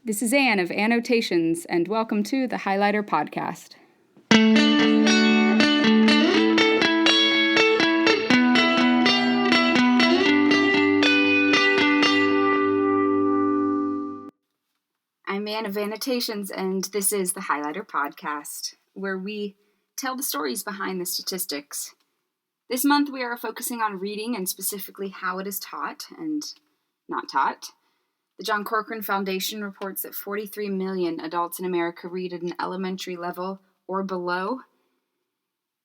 This is Anne of Annotations, and welcome to the Highlighter Podcast. I'm Anne of Annotations, and this is the Highlighter Podcast, where we tell the stories behind the statistics. This month we are focusing on reading and specifically how it is taught and not taught. The John Corcoran Foundation reports that 43 million adults in America read at an elementary level or below.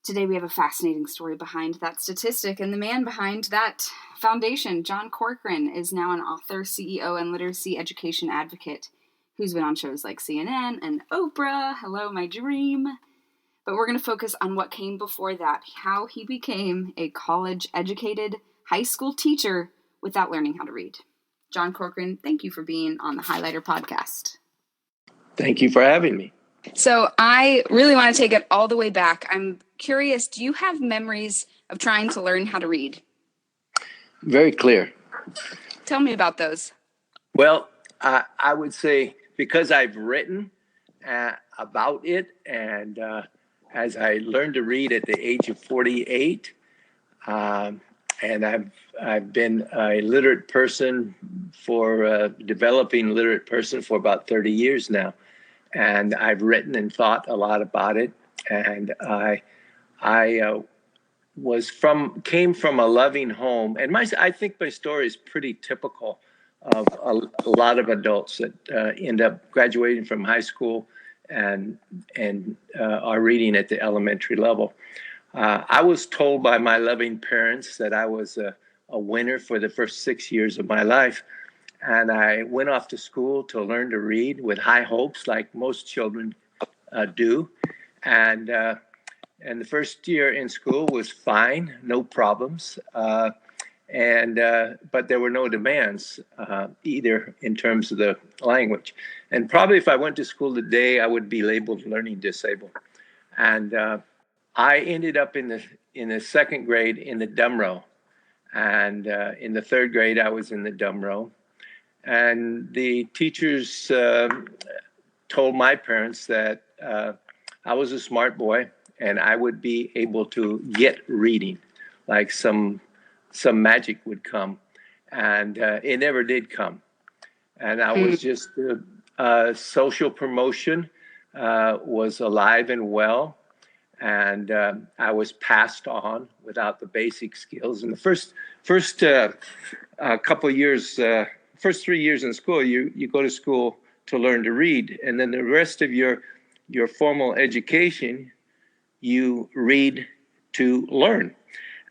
Today we have a fascinating story behind that statistic, and the man behind that foundation, John Corcoran, is now an author, CEO, and literacy education advocate who's been on shows like CNN and Oprah, Hello, My Dream. But we're going to focus on what came before that, how he became a college-educated high school teacher without learning how to read. John Corcoran, thank you for being on the Highlighter Podcast. Thank you for having me. So I really want to take it all the way back. I'm curious, do you have memories of trying to learn how to read? Very clear. Tell me about those. Well, I would say because I've written about it, and as I learned to read at the age of 48, and I've been a literate person developing literate person for about 30 years now. And I've written and thought a lot about it. And I came from a loving home. And I think my story is pretty typical of a lot of adults that end up graduating from high school and are reading at the elementary level. I was told by my loving parents that I was a winner for the first 6 years of my life. And I went off to school to learn to read with high hopes, like most children do. And the first year in school was fine, no problems. But there were no demands either in terms of the language. And probably if I went to school today, I would be labeled learning disabled. And I ended up in the second grade in the dumb row. And in the third grade, I was in the dumb row. And the teachers told my parents that I was a smart boy and I would be able to get reading, like some magic would come. And it never did come. And I was just, social promotion was alive and well. And I was passed on without the basic skills. And the first couple of years, first 3 years in school, you go to school to learn to read, and then the rest of your formal education, you read to learn.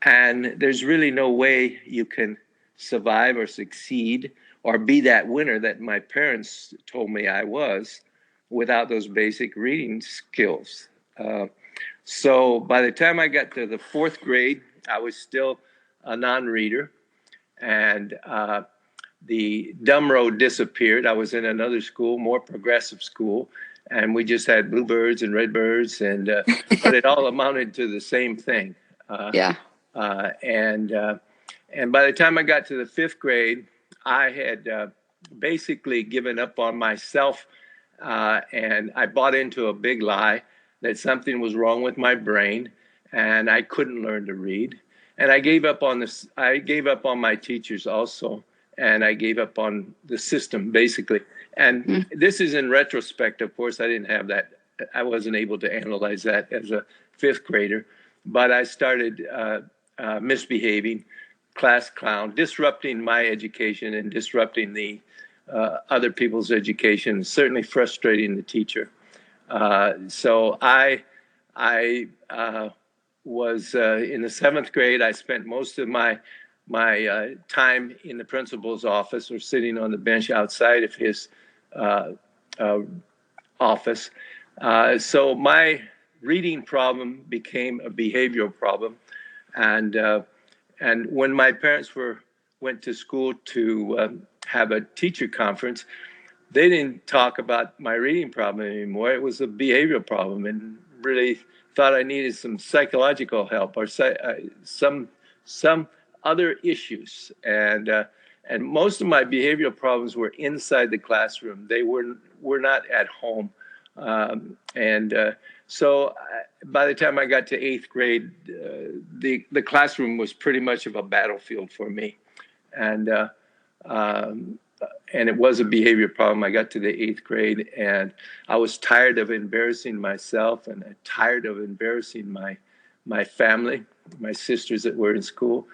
And there's really no way you can survive or succeed or be that winner that my parents told me I was without those basic reading skills. So by the time I got to the fourth grade, I was still a non-reader, and the dumb row disappeared. I was in another school, more progressive school, and we just had bluebirds and redbirds, and but it all amounted to the same thing. And by the time I got to the fifth grade, I had basically given up on myself, and I bought into a big lie that something was wrong with my brain and I couldn't learn to read. And I gave up on this. I gave up on my teachers also. And I gave up on the system, basically. And this is in retrospect, of course. I didn't have that. I wasn't able to analyze that as a fifth grader. But I started misbehaving, class clown, disrupting my education and disrupting the other people's education, certainly frustrating the teacher. So I was in the seventh grade. I spent most of my time in the principal's office or sitting on the bench outside of his office. So my reading problem became a behavioral problem. And when my parents went to school to have a teacher conference, they didn't talk about my reading problem anymore. It was a behavioral problem, and really thought I needed some psychological help or some other issues. And And most of my behavioral problems were inside the classroom. They were not at home. So by the time I got to 8th grade, the classroom was pretty much of a battlefield for me. And it was a behavior problem. I got to the 8th grade, and I was tired of embarrassing myself, and tired of embarrassing my family, my sisters that were in school.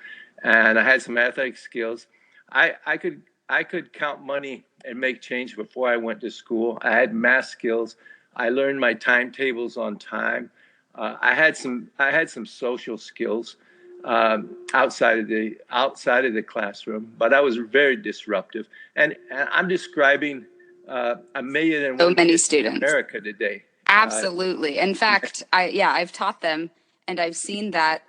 And I had some athletic skills. I could count money and make change before I went to school. I had math skills. I learned my timetables on time. I had some social skills outside of the classroom, but I was very disruptive. And I'm describing a million and So one many kids students. in America today. Absolutely. In fact, I've taught them, and I've seen that.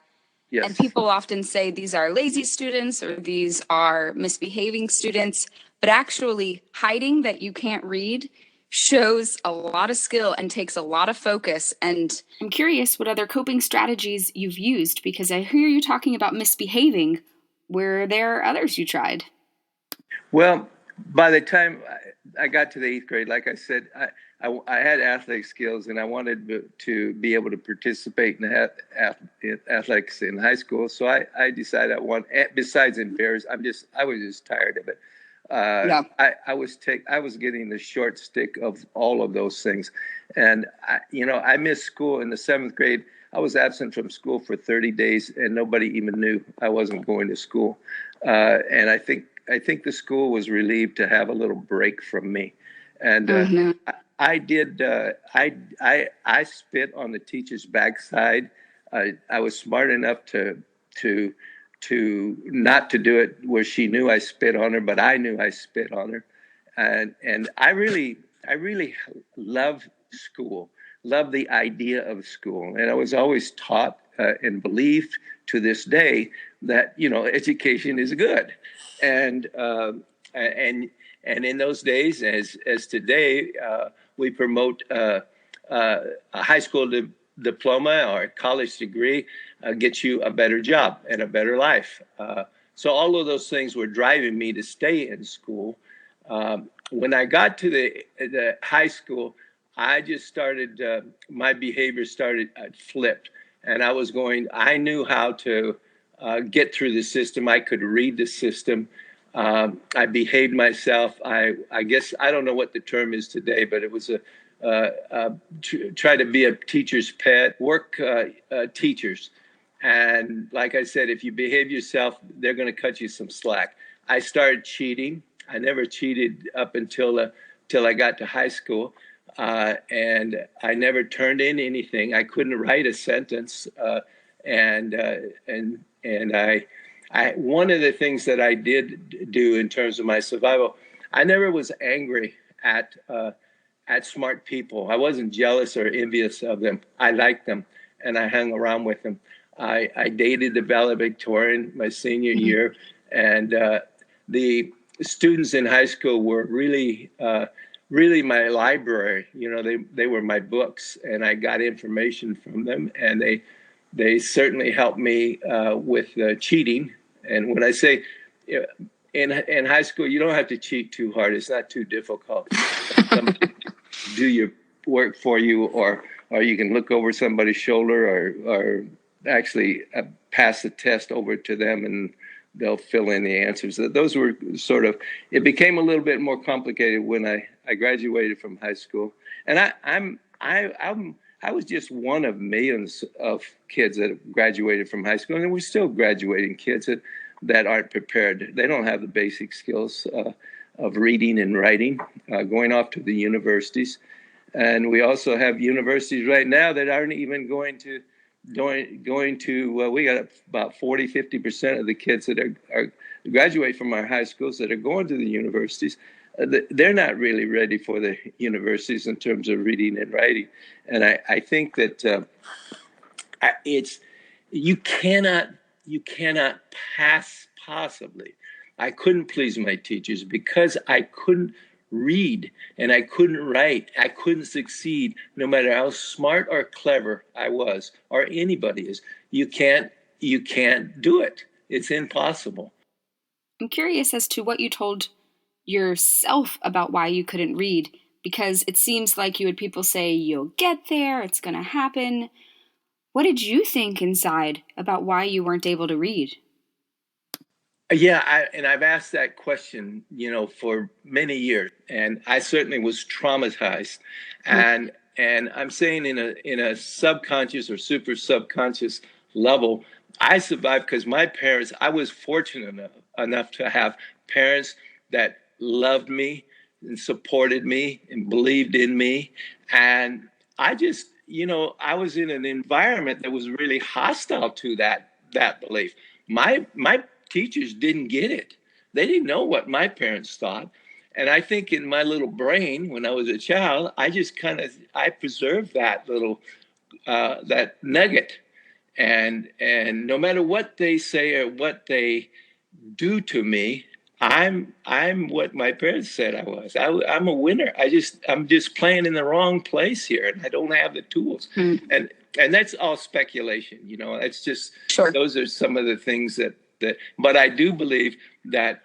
Yes. And people often say these are lazy students or these are misbehaving students, but actually hiding that you can't read shows a lot of skill and takes a lot of focus. And I'm curious what other coping strategies you've used, because I hear you talking about misbehaving. Were there others you tried? Well, by the time I got to the 8th grade, like I said, I had athletic skills, and I wanted to be able to participate in athletics in high school. So I decided besides embarrassed, I was just tired of it. Yeah. I was getting the short stick of all of those things. And I missed school in the 7th grade. I was absent from school for 30 days, and nobody even knew I wasn't going to school. And I think the school was relieved to have a little break from me. And I did. I spit on the teacher's backside. I was smart enough to not to do it where she knew I spit on her, but I knew I spit on her. And I really love school, love the idea of school. And I was always taught and believed to this day that, education is good. And in those days, as today, we promote a high school diploma or a college degree gets you a better job and a better life. So all of those things were driving me to stay in school. When I got to the high school, I just started, my behavior flipped. And I knew how to get through the system. I could read the system. I behaved myself. I guess, I don't know what the term is today, but it was try to be a teacher's pet, work teachers. And like I said, if you behave yourself, they're going to cut you some slack. I started cheating. I never cheated up until I got to high school. And I never turned in anything. I couldn't write a sentence. And one of the things that I did do in terms of my survival, I never was angry at smart people. I wasn't jealous or envious of them. I liked them, and I hung around with them. I dated the valedictorian my senior year, and the students in high school were really my library. They were my books, and I got information from them, and they certainly helped me with cheating. And when I say in high school, you don't have to cheat too hard. It's not too difficult. Somebody do your work for you, or you can look over somebody's shoulder, or actually pass the test over to them, and they'll fill in the answers. Those were it became a little bit more complicated when I graduated from high school. And I was just one of millions of kids that graduated from high school, and we're still graduating kids that aren't prepared. They don't have the basic skills of reading and writing, going off to the universities. And we also have universities right now that aren't even going to, we got about 40-50% of the kids that are graduate from our high schools that are going to the universities. They're not really ready for the universities in terms of reading and writing. And I think that you cannot pass possibly. I couldn't please my teachers because I couldn't read and I couldn't write. I couldn't succeed no matter how smart or clever I was, or anybody is. You can't do it. It's impossible. I'm curious as to what you told yourself about why you couldn't read, because it seems like you had people say, you'll get there, it's going to happen. What did you think inside about why you weren't able to read? Yeah, I've asked that question, for many years, and I certainly was traumatized, and I'm saying in a subconscious or super subconscious level, I survived because my parents. I was fortunate enough to have parents that loved me and supported me and believed in me, and I just, I was in an environment that was really hostile to that belief. My teachers didn't get it. They didn't know what my parents thought. And I think in my little brain, when I was a child, I just I preserved that little that nugget. And no matter what they say or what they do to me, I'm what my parents said I was. I'm a winner. I'm just playing in the wrong place here, and I don't have the tools. And that's all speculation. That's just Sure. Those are some of the things that. But I do believe that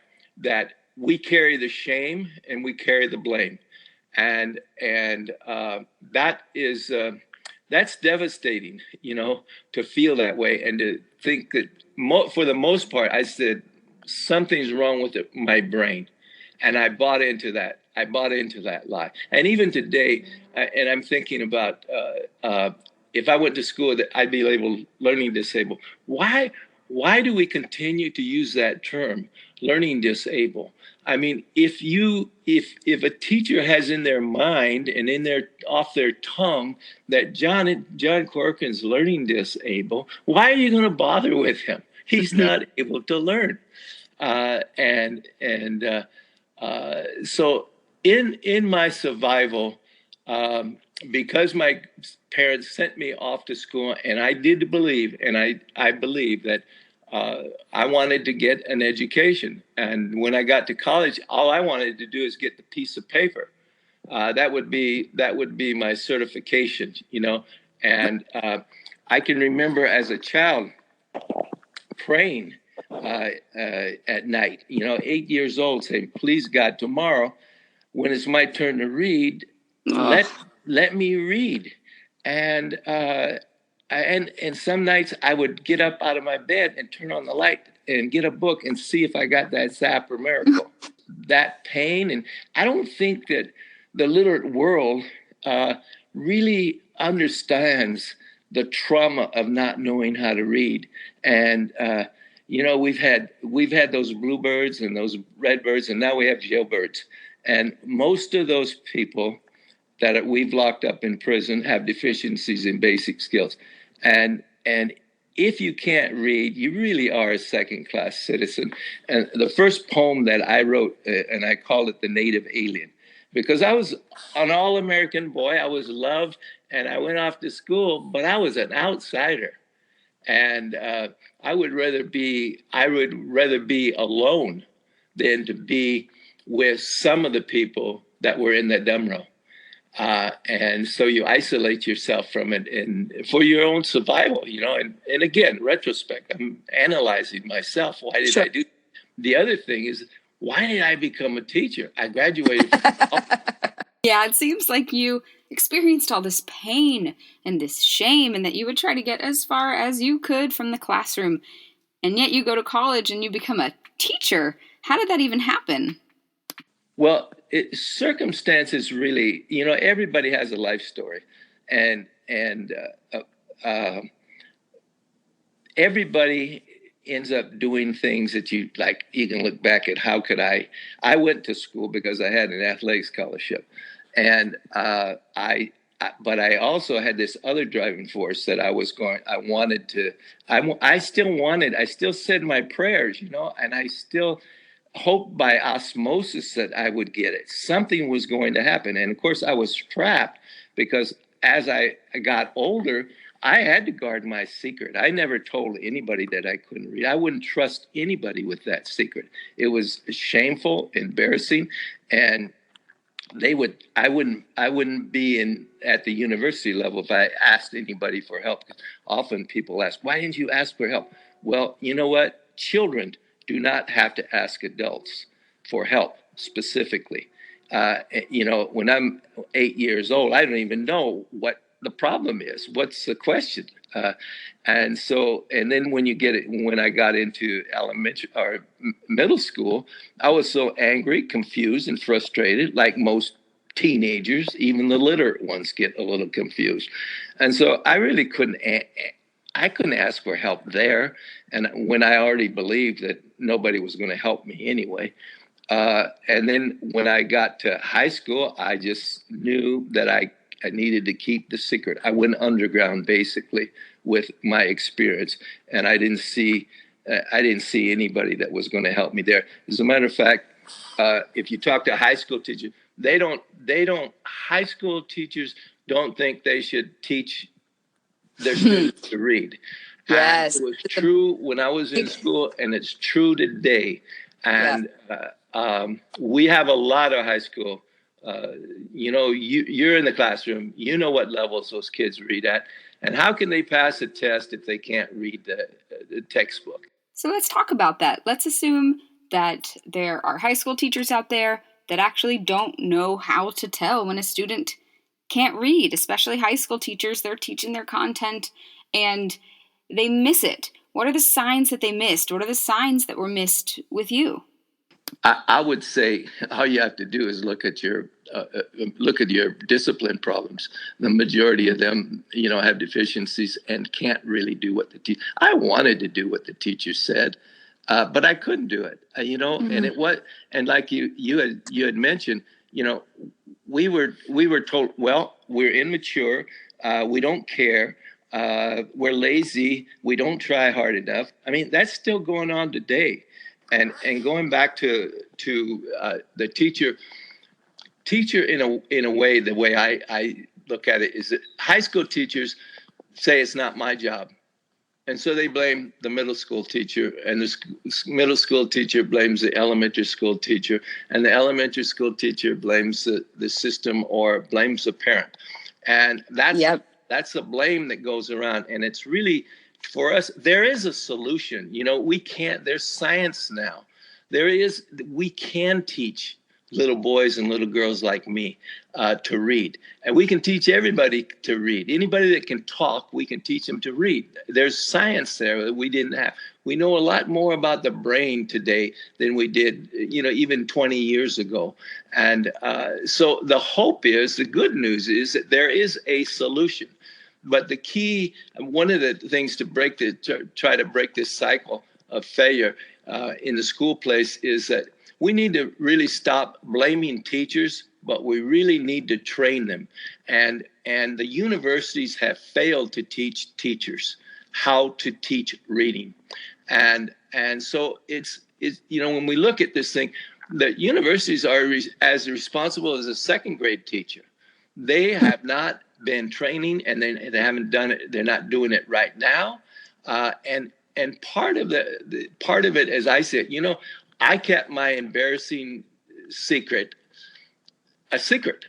we carry the shame and we carry the blame, and that's devastating. To feel that way and to think that for the most part, I said something's wrong with my brain, and I bought into that. I bought into that lie, and even today, and I'm thinking about if I went to school that I'd be labeled learning disabled. Why do we continue to use that term, learning disabled? I mean, if a teacher has in their mind and off their tongue that John Corcoran's learning disabled, why are you going to bother with him? He's not able to learn, so in my survival, because my parents sent me off to school, and I did believe, and I believe that I wanted to get an education. And when I got to college, all I wanted to do is get the piece of paper. That would be my certification, And I can remember as a child praying at night, 8 years old, saying, "Please God, tomorrow, when it's my turn to read, let me read." And and some nights I would get up out of my bed and turn on the light and get a book and see if I got that zap or miracle. That pain, and I don't think that the literate world really understands the trauma of not knowing how to read. And we've had those bluebirds and those redbirds, and now we have jailbirds. And most of those people that we've locked up in prison have deficiencies in basic skills. And if you can't read, you really are a second-class citizen. And the first poem that I wrote, and I called it "The Native Alien," because I was an all-American boy. I was loved, and I went off to school, but I was an outsider. And I would rather be alone than to be with some of the people that were in that dumb row. And so you isolate yourself from it, and for your own survival, and again, retrospect, I'm analyzing myself. Why did I do? The other thing is, why did I become a teacher? I graduated from Yeah, it seems like you experienced all this pain and this shame, and that you would try to get as far as you could from the classroom. And yet you go to college and you become a teacher. How did that even happen? Well, circumstances really, everybody has a life story, and everybody ends up doing things that you can look back at. How could I went to school because I had an athletic scholarship, and but I also had this other driving force that I still said my prayers, and I still hoped by osmosis that I would get it. Something was going to happen. And of course, I was trapped because as I got older, I had to guard my secret. I never told anybody that I couldn't read. I wouldn't trust anybody with that secret. It was shameful, embarrassing, and I wouldn't be at the university level if I asked anybody for help. Often people ask, "Why didn't you ask for help?" Well, you know what? Children do not have to ask adults for help specifically. When I'm 8 years old, I don't even know what the problem is. What's the question? And then when I got into elementary or middle school, I was so angry, confused, and frustrated, like most teenagers. Even the literate ones get a little confused, and so I really couldn't. I couldn't ask for help there, and when I already believed that nobody was going to help me anyway. And then when I got to high school, I just knew that I needed to keep the secret. I went underground basically with my experience, and I didn't see anybody that was going to help me there. As a matter of fact, if you talk to high school teachers, high school teachers don't think they should teach their students to read. Yes. And it was true when I was in school, and it's true today. And we have a lot of high school. You're in the classroom. You know what levels those kids read at, and how can they pass a test if they can't read the textbook? So let's talk about that. Let's assume that there are high school teachers out there that actually don't know how to tell when a student can't read, especially high school teachers. They're teaching their content and they miss it. What are the signs that they missed? What are the signs that were missed with you? I would say all you have to do is look at your discipline problems. The majority of them, have deficiencies and can't really do what the teacher. I wanted to do what the teacher said, but I couldn't do it. And like you had mentioned, we were told, well, we're immature, we don't care. We're lazy. We don't try hard enough. I mean, that's still going on today. And going back to the teacher in a way, the way I look at it is that high school teachers say it's not my job. And so they blame the middle school teacher, and the middle school teacher blames the elementary school teacher, and the elementary school teacher blames the system or blames the parent. And that's a blame that goes around. And it's really, for us, there is a solution. There's science now. We can teach little boys and little girls like me to read. And we can teach everybody to read. Anybody that can talk, we can teach them to read. There's science there that we didn't have. We know a lot more about the brain today than we did, even 20 years ago. And so the good news is that there is a solution. But the key, one of the things to try to break this cycle of failure in the school place is that we need to really stop blaming teachers, but we really need to train them. And the universities have failed to teach teachers how to teach reading. And so it's when we look at this thing, the universities are as responsible as a second grade teacher. They have not been training, and they haven't done it. They're not doing it right now. And part of it, as I said, I kept my embarrassing secret a secret.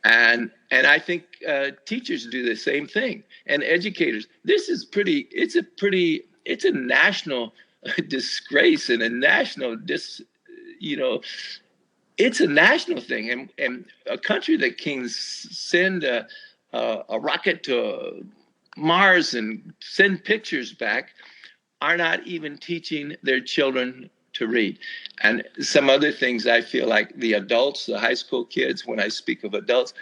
And I think teachers do the same thing, and educators. It's a national disgrace and a national it's a national thing. And a country that can send a rocket to Mars and send pictures back are not even teaching their children to read. And some other things, I feel like the adults, the high school kids, when I speak of adults,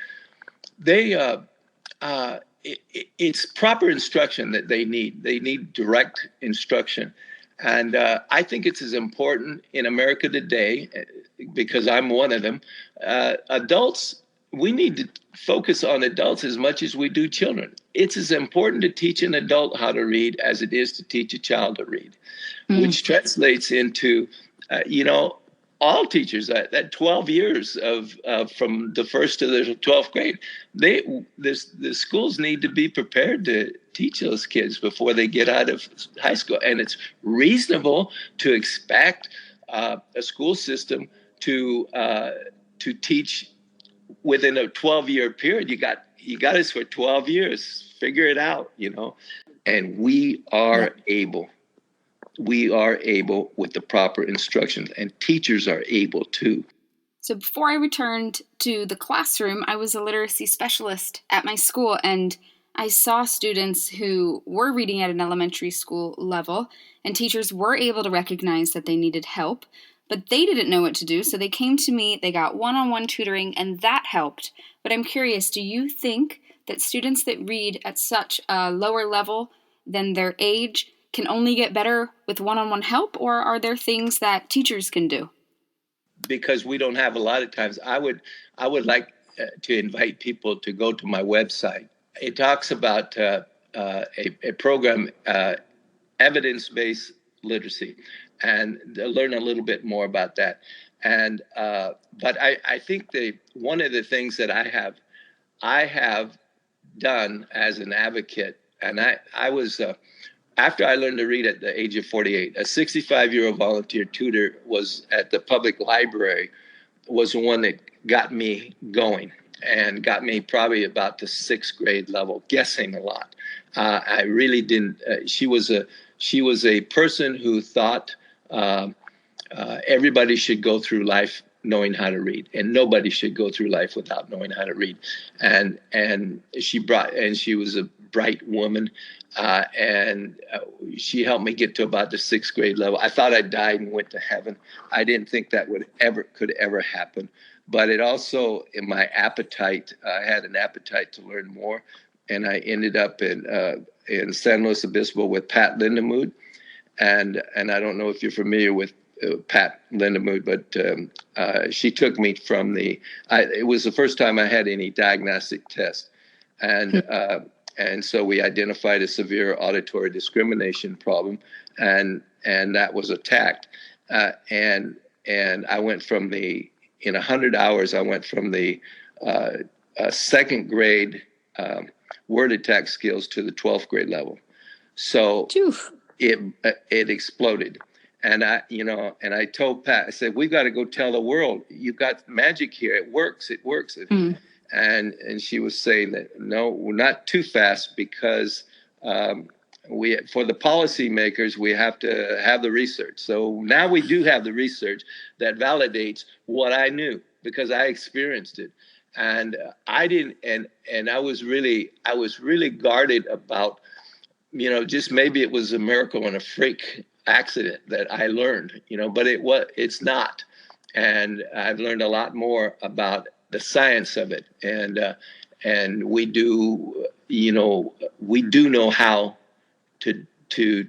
it's proper instruction that they need. They need direct instruction. And I think it's as important in America today, because I'm one of them. Adults, we need to focus on adults as much as we do children. It's as important to teach an adult how to read as it is to teach a child to read, which translates into, all teachers that 12 years of from the first to the 12th grade, the schools need to be prepared to teach those kids before they get out of high school. And it's reasonable to expect a school system to teach within a 12-year period. You got us for 12 years. Figure it out, and we are able. we are able with the proper instructions, and teachers are able too. So before I returned to the classroom, I was a literacy specialist at my school, and I saw students who were reading at an elementary school level, and teachers were able to recognize that they needed help, but they didn't know what to do, so they came to me, they got one-on-one tutoring, and that helped. But I'm curious, do you think that students that read at such a lower level than their age can only get better with one-on-one help, or are there things that teachers can do? Because we don't have a lot of times, I would like to invite people to go to my website. It talks about a program, evidence-based literacy, and learn a little bit more about that. And but I think one of the things that I have done as an advocate, and I was after I learned to read at the age of 48, a 65-year-old volunteer tutor was at the public library, was the one that got me going and got me probably about the 6th grade level, guessing a lot. I really didn't. She was a person who thought everybody should go through life knowing how to read, and nobody should go through life without knowing how to read. And she was a bright woman, and she helped me get to about the 6th grade level. I thought I died and went to heaven. I didn't think that could ever happen. But it also, in my appetite, I had an appetite to learn more, and I ended up in San Luis Obispo with Pat Lindemood, and I don't know if you're familiar with Pat Lindemood, but she took me from it was the first time I had any diagnostic test, and so we identified a severe auditory discrimination problem, and that was attacked, and I went from in 100 hours, I went from the 2nd grade word attack skills to the 12th grade level. So it exploded. And I told Pat, I said, we've got to go tell the world, you've got magic here. It works. Mm. And she was saying that, no, we're not too fast, because for the policymakers, we have to have the research. So now we do have the research that validates what I knew, because I experienced it. And I didn't, and I was really guarded about, just maybe it was a miracle and a freak accident that I learned, but it's not. And I've learned a lot more about the science of it. And we do know how to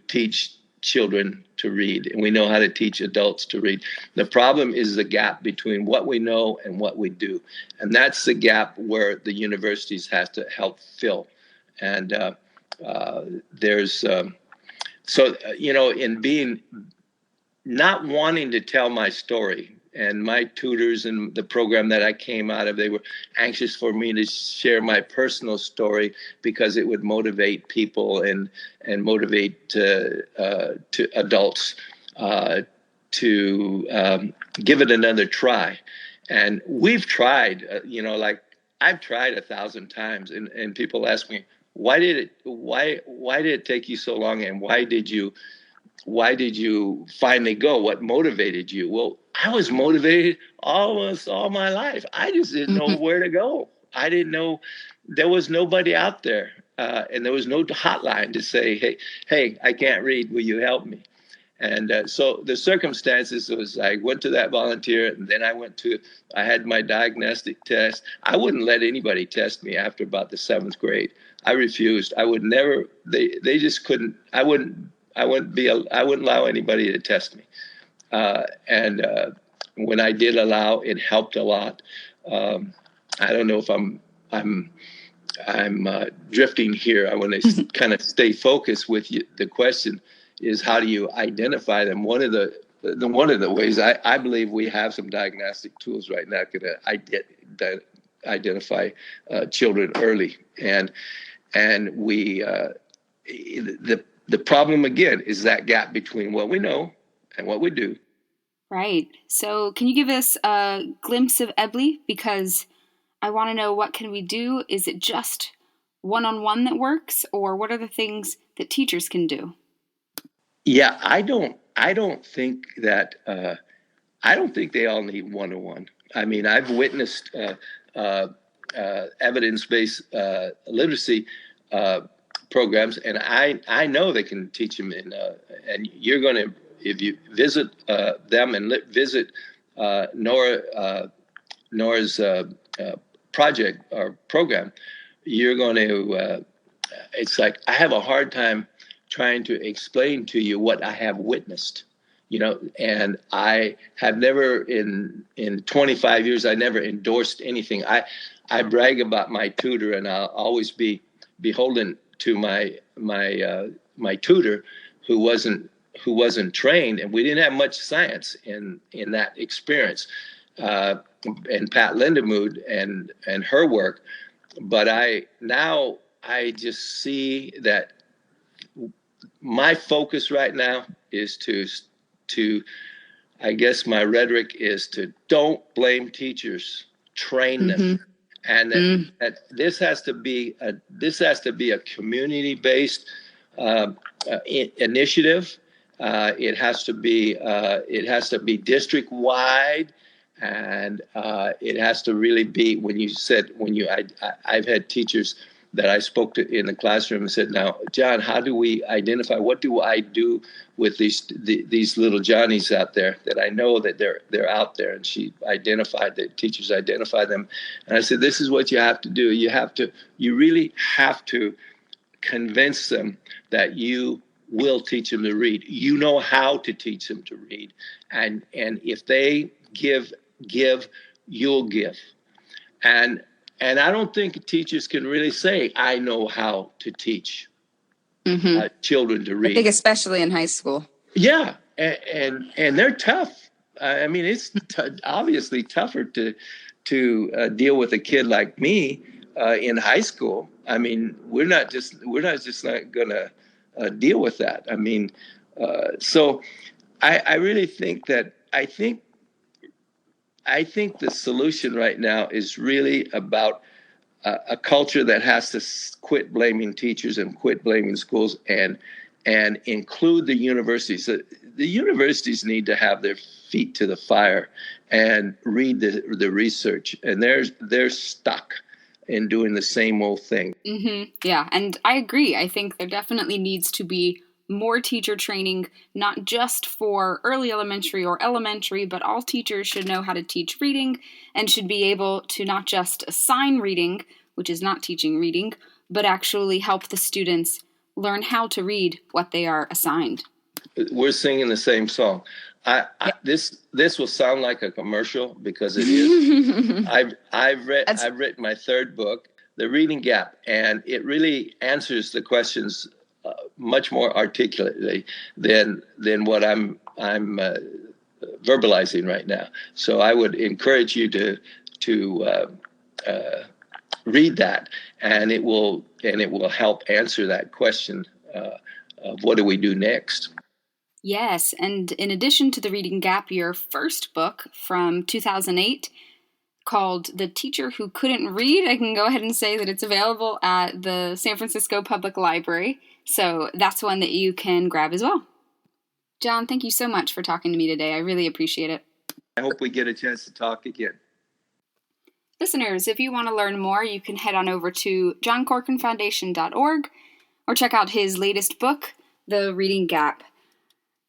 teach children to read, and we know how to teach adults to read. The problem is the gap between what we know and what we do. And that's the gap where the universities have to help fill. And there's in being not wanting to tell my story, and my tutors and the program that I came out of, they were anxious for me to share my personal story, because it would motivate people and motivate to adults to give it another try. And we've tried, like I've tried 1,000 times, and people ask me, why did it take you so long, and why did you finally go? What motivated you? Well, I was motivated almost all my life. I just didn't know where to go. I didn't know, there was nobody out there, and there was no hotline to say, hey, I can't read. Will you help me? And so the circumstances was, I went to that volunteer, and then I had my diagnostic test. I wouldn't let anybody test me after about the 7th grade. I refused. I would never. They just couldn't. I wouldn't allow anybody to test me. And when I did allow, it helped a lot. I don't know if I'm drifting here. I want to kind of stay focused with you. The question is, how do you identify them? One of the ways I believe we have some diagnostic tools right now that identify children early, and we the problem again is that gap between what we know and what we do. Right. So can you give us a glimpse of EBLI? Because I want to know, what can we do? Is it just one-on-one that works, or what are the things that teachers can do? Yeah, I don't think that I don't think they all need one-on-one. I mean, I've witnessed uh, evidence-based literacy uh, programs, and I know they can teach them. And you're going to, if you visit them and visit Nora's project or program, you're going to. It's like I have a hard time trying to explain to you what I have witnessed, and I have never in 25 years, I never endorsed anything. I brag about my tutor, and I'll always be beholden to my tutor who wasn't trained, and we didn't have much science in that experience, and Pat Lindemood and her work. But I just see that my focus right now is to I guess my rhetoric is to don't blame teachers, train them. Mm-hmm. And that this has to be a community based initiative. It has to be district wide, and it has to really be I've had teachers that I spoke to in the classroom and said, now, John, how do we identify? What do I do with these little Johnnies out there that I know that they're out there? And teachers identified them. And I said, this is what you have to do. You really have to convince them that you will teach them to read. You know how to teach them to read. And if they give, you'll give. And I don't think teachers can really say, I know how to teach children to read. I think especially in high school. Yeah, and they're tough. I mean, it's obviously tougher to deal with a kid like me in high school. I mean, we're not just not gonna deal with that. I mean, so I really think that I think the solution right now is really about a culture that has to quit blaming teachers and quit blaming schools and include the universities. The universities need to have their feet to the fire and read the research, and they're stuck in doing the same old thing. Mm-hmm. Yeah, and I agree. I think there definitely needs to be more teacher training, not just for early elementary or elementary, but all teachers should know how to teach reading and should be able to not just assign reading, which is not teaching reading, but actually help the students learn how to read what they are assigned. We're singing the same song. This will sound like a commercial because it is. I've written my third book, The Reading Gap, and it really answers the questions much more articulately than what I'm verbalizing right now. So I would encourage you to read that, and it will help answer that question of what do we do next. Yes, and in addition to The Reading Gap, your first book from 2008 called The Teacher Who Couldn't Read, I can go ahead and say that it's available at the San Francisco Public Library, so that's one that you can grab as well. John, thank you so much for talking to me today. I really appreciate it. I hope we get a chance to talk again. Listeners, if you want to learn more, you can head on over to johncorcoranfoundation.org or check out his latest book, The Reading Gap.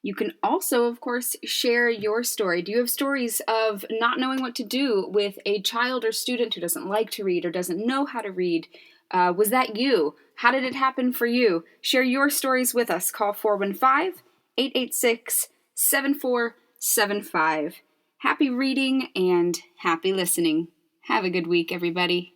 You can also, of course, share your story. Do you have stories of not knowing what to do with a child or student who doesn't like to read or doesn't know how to read? Was that you? How did it happen for you? Share your stories with us. Call 415-886-7475. Happy reading and happy listening. Have a good week, everybody.